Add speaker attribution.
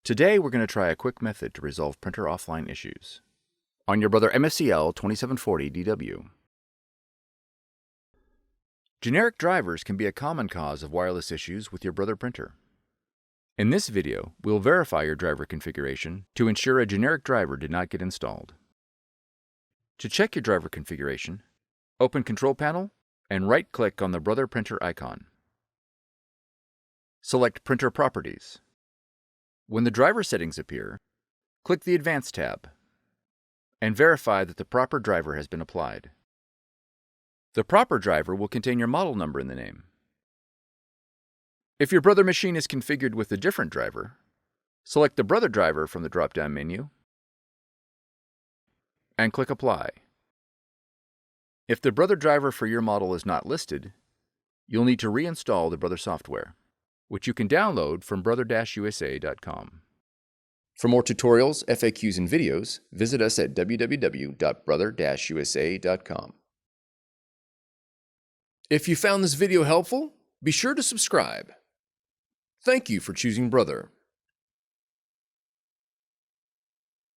Speaker 1: Today we're going to try a quick method to resolve printer offline issues on your Brother MFCL2740DW. Generic drivers can be a common cause of wireless issues with your Brother printer. In this video, we'll verify your driver configuration to ensure a generic driver did not get installed. To check your driver configuration, open Control Panel and right-click on the Brother printer icon. Select Printer Properties. When the driver settings appear, click the Advanced tab and verify that the proper driver has been applied. The proper driver will contain your model number in the name. If your Brother machine is configured with a different driver, select the Brother driver from the drop-down menu and click Apply. If the Brother driver for your model is not listed, you'll need to reinstall the Brother software, which you can download from brother-usa.com. For more tutorials, FAQs, and videos, visit us at www.brother-usa.com. If you found this video helpful, be sure to subscribe. Thank you for choosing Brother.